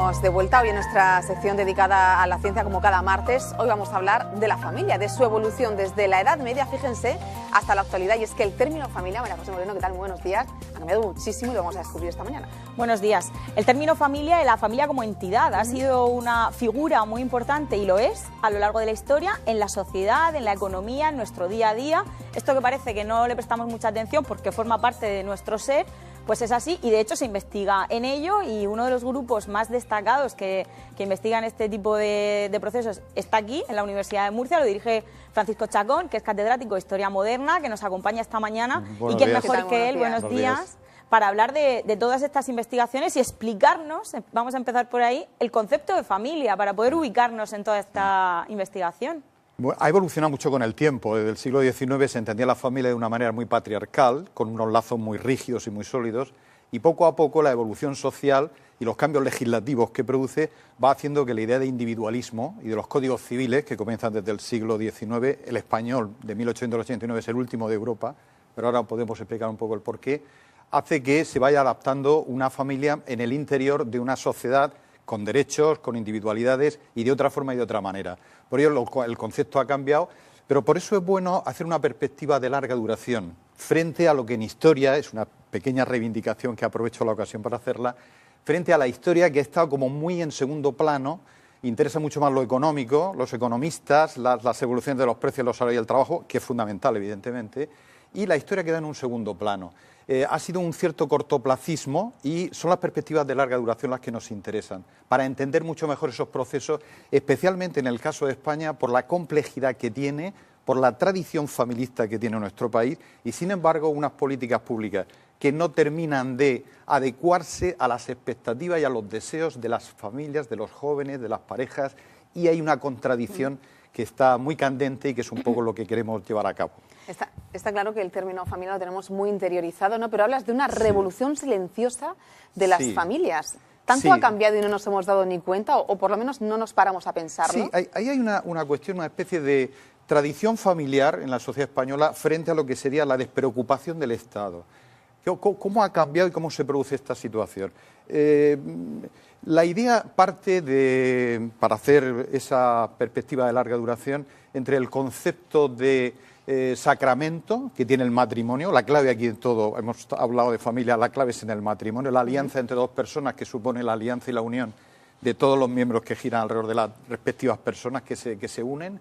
estamos de vuelta hoy en nuestra sección dedicada a la ciencia como cada martes. Hoy vamos a hablar de la familia, de su evolución desde la Edad Media, fíjense, hasta la actualidad. Y es que el término familia, María José Moreno, ¿qué tal? Muy buenos días. Ha cambiado muchísimo y lo vamos a descubrir esta mañana. Buenos días. El término familia y la familia como entidad ha sido una figura muy importante y lo es a lo largo de la historia en la sociedad, en la economía, en nuestro día a día. Esto que parece que no le prestamos mucha atención porque forma parte de nuestro ser, pues es así y de hecho se investiga en ello y uno de los grupos más destacados que investigan este tipo de procesos está aquí, en la Universidad de Murcia, lo dirige Francisco Chacón, que es catedrático de Historia Moderna, que nos acompaña esta mañana y que es mejor que él, buenos días, para hablar de todas estas investigaciones y explicarnos, vamos a empezar por ahí, el concepto de familia para poder ubicarnos en toda esta investigación. Ha evolucionado mucho con el tiempo. Desde el siglo XIX se entendía la familia de una manera muy patriarcal, con unos lazos muy rígidos y muy sólidos, y poco a poco la evolución social y los cambios legislativos que produce va haciendo que la idea de individualismo y de los códigos civiles, que comienzan desde el siglo XIX, el español de 1889 es el último de Europa, pero ahora podemos explicar un poco el porqué, hace que se vaya adaptando una familia en el interior de una sociedad con derechos, con individualidades y de otra forma y de otra manera. Por ello el concepto ha cambiado, pero por eso es bueno hacer una perspectiva de larga duración frente a lo que en historia, es una pequeña reivindicación que aprovecho la ocasión para hacerla, frente a la historia que ha estado como muy en segundo plano, interesa mucho más lo económico, los economistas, las evoluciones de los precios, los salarios y el trabajo, que es fundamental evidentemente, y la historia queda en un segundo plano. Ha sido un cierto cortoplacismo y son las perspectivas de larga duración las que nos interesan, para entender mucho mejor esos procesos, especialmente en el caso de España, por la complejidad que tiene, por la tradición familista que tiene nuestro país y, sin embargo, unas políticas públicas que no terminan de adecuarse a las expectativas y a los deseos de las familias, de los jóvenes, de las parejas, y hay una contradicción que está muy candente y que es un poco lo que queremos llevar a cabo. Está claro que el término familia lo tenemos muy interiorizado, ¿no? Pero hablas de una revolución silenciosa de las familias. ¿Tanto ha cambiado y no nos hemos dado ni cuenta o por lo menos no nos paramos a pensarlo? Sí, ahí hay una cuestión, una especie de tradición familiar en la sociedad española frente a lo que sería la despreocupación del Estado. ¿Cómo ha cambiado y cómo se produce esta situación? La idea parte para hacer esa perspectiva de larga duración entre el concepto de sacramento que tiene el matrimonio, la clave aquí en todo, hemos hablado de familia, la clave es en el matrimonio, la alianza entre dos personas que supone la alianza y la unión de todos los miembros que giran alrededor de las respectivas personas que se unen,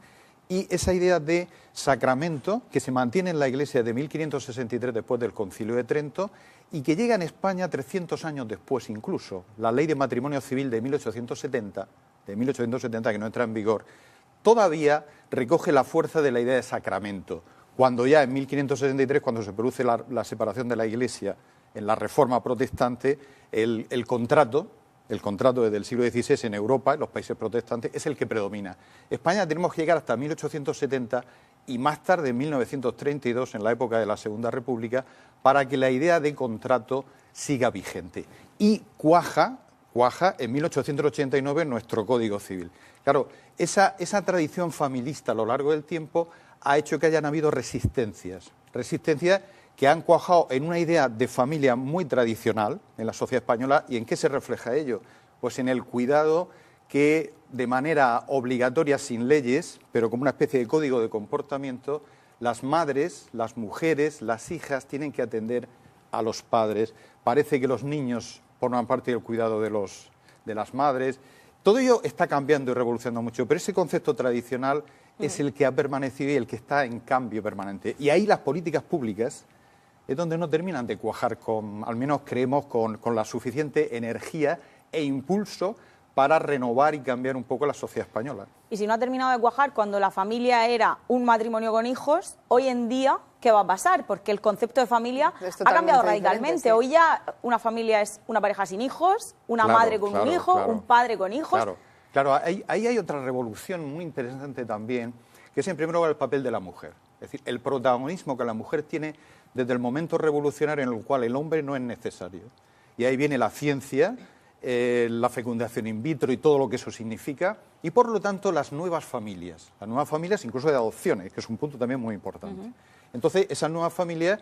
y esa idea de sacramento que se mantiene en la Iglesia de 1563 después del Concilio de Trento y que llega en España 300 años después incluso. La Ley de Matrimonio Civil de 1870, que no entra en vigor, todavía recoge la fuerza de la idea de sacramento, cuando ya en 1563, cuando se produce la separación de la Iglesia en la Reforma protestante, el contrato desde el siglo XVI en Europa, en los países protestantes, es el que predomina. España tenemos que llegar hasta 1870 y más tarde, en 1932, en la época de la Segunda República, para que la idea de contrato siga vigente. Y cuaja en 1889 nuestro Código Civil. Claro, esa tradición familista a lo largo del tiempo ha hecho que hayan habido resistencias que han cuajado en una idea de familia muy tradicional en la sociedad española. ¿Y en qué se refleja ello? Pues en el cuidado que de manera obligatoria, sin leyes, pero como una especie de código de comportamiento, las madres, las mujeres, las hijas tienen que atender a los padres. Parece que los niños forman parte del cuidado de las madres. Todo ello está cambiando y revolucionando mucho, pero ese concepto tradicional es el que ha permanecido y el que está en cambio permanente. Y ahí las políticas públicas es donde no terminan de cuajar, al menos creemos, con la suficiente energía e impulso para renovar y cambiar un poco la sociedad española. Y si no ha terminado de cuajar cuando la familia era un matrimonio con hijos, hoy en día, ¿qué va a pasar? Porque el concepto de familia ha cambiado radicalmente. Sí. Hoy ya una familia es una pareja sin hijos, una madre con un hijo, un padre con hijos. Claro, ahí hay otra revolución muy interesante también, que es en primer lugar el papel de la mujer. Es decir, el protagonismo que la mujer tiene desde el momento revolucionario en el cual el hombre no es necesario. Y ahí viene la ciencia, la fecundación in vitro y todo lo que eso significa, y por lo tanto las nuevas familias incluso de adopciones, que es un punto también muy importante. Entonces, esas nuevas familias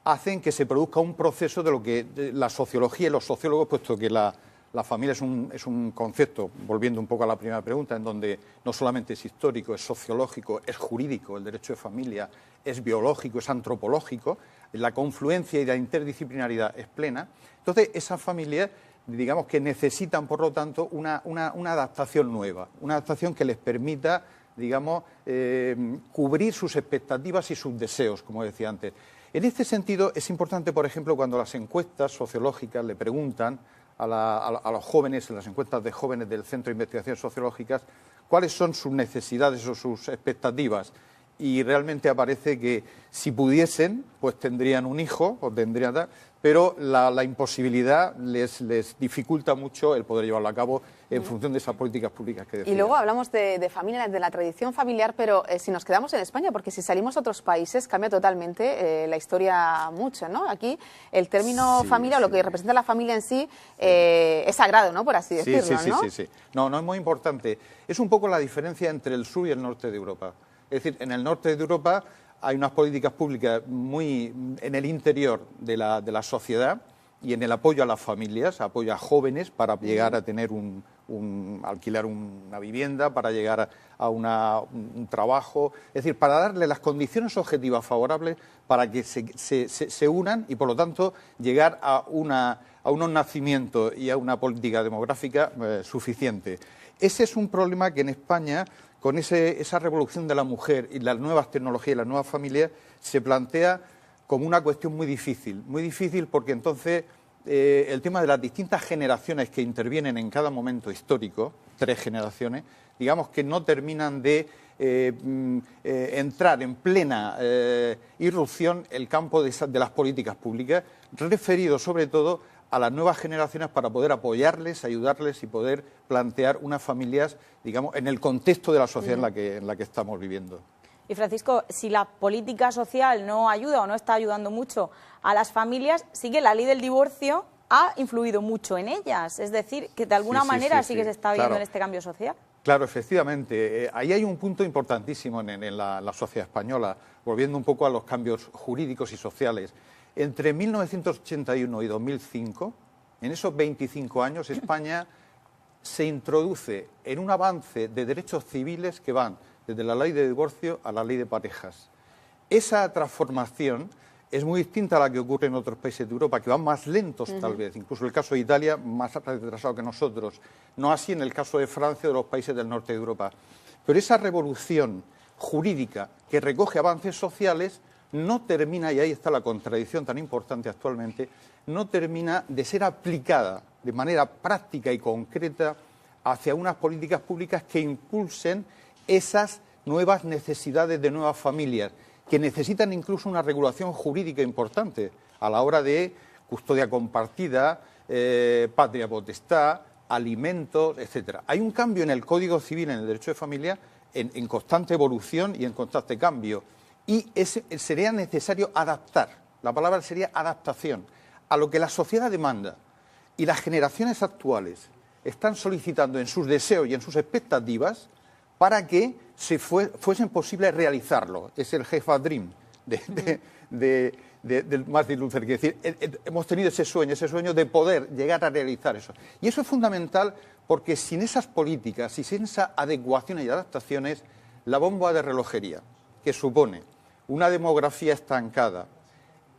hacen que se produzca un proceso de lo que la sociología y los sociólogos, puesto que la La familia es un concepto, volviendo un poco a la primera pregunta, en donde no solamente es histórico, es sociológico, es jurídico, el derecho de familia es biológico, es antropológico, la confluencia y la interdisciplinaridad es plena. Entonces, esas familias, digamos que necesitan, por lo tanto, una adaptación nueva, una adaptación que les permita, digamos, cubrir sus expectativas y sus deseos, como decía antes. En este sentido, es importante, por ejemplo, cuando las encuestas sociológicas le preguntan a los jóvenes, en las encuestas de jóvenes del Centro de Investigaciones Sociológicas, cuáles son sus necesidades o sus expectativas. Y realmente aparece que si pudiesen, pues tendrían un hijo o tendrían tal, pero la imposibilidad les dificulta mucho el poder llevarlo a cabo en función de esas políticas públicas que decía. Y luego hablamos de familia, de la tradición familiar, pero si nos quedamos en España, porque si salimos a otros países cambia totalmente la historia mucho, ¿no? Aquí el término familia, o lo que representa la familia en sí, es sagrado, ¿no? Por así decirlo, ¿no? Sí. No es muy importante. Es un poco la diferencia entre el sur y el norte de Europa. Es decir, en el norte de Europa hay unas políticas públicas muy en el interior de la sociedad y en el apoyo a las familias, apoyo a jóvenes para llegar a tener alquilar una vivienda, para llegar a un trabajo, es decir, para darle las condiciones objetivas favorables para que se unan y, por lo tanto, llegar a unos nacimientos y a una política demográfica suficiente. Ese es un problema que en España, con esa revolución de la mujer y las nuevas tecnologías y las nuevas familias, se plantea como una cuestión muy difícil porque entonces el tema de las distintas generaciones que intervienen en cada momento histórico, 3 generaciones, digamos que no terminan de entrar en plena irrupción el campo de las políticas públicas, referido sobre todo a las nuevas generaciones para poder apoyarles, ayudarles y poder plantear unas familias, digamos, en el contexto de la sociedad en la que estamos viviendo. Y Francisco, si la política social no ayuda o no está ayudando mucho a las familias, sí que la ley del divorcio ha influido mucho en ellas. Es decir, que de alguna manera sí que se está viendo en este cambio social. Claro, efectivamente. Ahí hay un punto importantísimo en la sociedad española, volviendo un poco a los cambios jurídicos y sociales. Entre 1981 y 2005, en esos 25 años, España se introduce en un avance de derechos civiles que van desde la ley de divorcio a la ley de parejas. Esa transformación es muy distinta a la que ocurre en otros países de Europa, que van más lentos tal vez, incluso el caso de Italia más retrasado que nosotros, no así en el caso de Francia o de los países del norte de Europa. Pero esa revolución jurídica que recoge avances sociales no termina, y ahí está la contradicción tan importante actualmente, no termina de ser aplicada de manera práctica y concreta hacia unas políticas públicas que impulsen esas nuevas necesidades de nuevas familias, que necesitan incluso una regulación jurídica importante a la hora de custodia compartida, patria potestad, alimentos, etcétera. Hay un cambio en el Código Civil, en el derecho de familia, en constante evolución y en constante cambio. Y sería necesario adaptar, la palabra sería adaptación, a lo que la sociedad demanda. Y las generaciones actuales están solicitando en sus deseos y en sus expectativas para que fuesen posibles realizarlo. Es el Jefa Dream de Martin Luther King. Es decir, hemos tenido ese sueño de poder llegar a realizar eso. Y eso es fundamental porque sin esas políticas y sin esas adecuaciones y adaptaciones, la bomba de relojería, que supone una demografía estancada,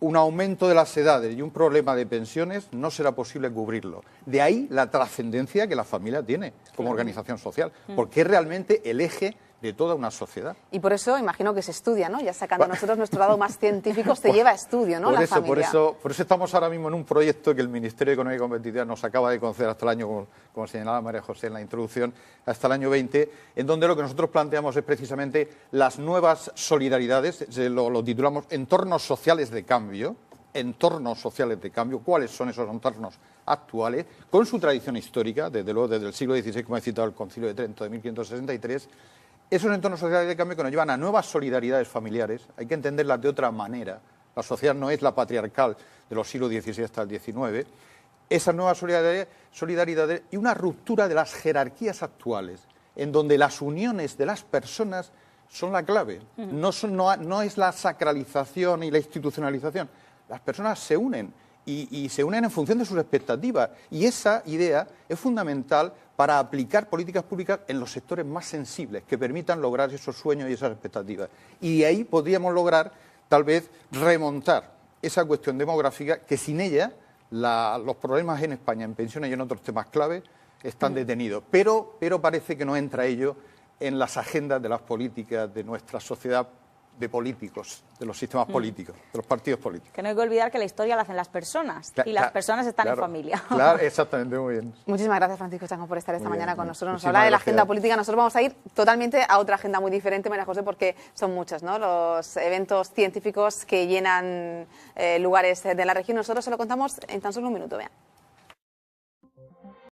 un aumento de las edades y un problema de pensiones, no será posible cubrirlo. De ahí la trascendencia que la familia tiene como organización social, porque es realmente el eje de toda una sociedad. Y por eso imagino que se estudia, ¿no? Ya sacando a nosotros nuestro lado más científico, se lleva a estudio, ¿no? La familia. Por eso estamos ahora mismo en un proyecto que el Ministerio de Economía y Competitividad nos acaba de conceder hasta el año, como señalaba María José en la introducción, hasta el año 20, en donde lo que nosotros planteamos es precisamente las nuevas solidaridades, lo titulamos entornos sociales de cambio. Entornos sociales de cambio, cuáles son esos entornos actuales, con su tradición histórica, desde luego desde el siglo XVI, como he citado el Concilio de Trento de 1563, esos entornos sociales de cambio que nos llevan a nuevas solidaridades familiares. Hay que entenderlas de otra manera. La sociedad no es la patriarcal de los siglos XVI hasta el XIX. Esas nuevas solidaridades y una ruptura de las jerarquías actuales, en donde las uniones de las personas son la clave. No es la sacralización y la institucionalización. Las personas se unen y se unen en función de sus expectativas. Y esa idea es fundamental para aplicar políticas públicas en los sectores más sensibles, que permitan lograr esos sueños y esas expectativas. Y de ahí podríamos lograr, tal vez, remontar esa cuestión demográfica, que sin ella los problemas en España, en pensiones y en otros temas clave, están detenidos. Pero parece que no entra ello en las agendas de las políticas de nuestra sociedad, de políticos, de los sistemas políticos, de los partidos políticos. Que no hay que olvidar que la historia la hacen las personas y las personas están en familia. Claro, exactamente, muy bien. Muchísimas gracias, Francisco Chango, por estar esta Muy mañana bien, con nosotros. Nos muchísimas habla de la gracias. agenda política. Nosotros vamos a ir totalmente a otra agenda muy diferente, María José, porque son muchos, ¿no?, los eventos científicos que llenan lugares de la región. Nosotros se lo contamos en tan solo un minuto, vean.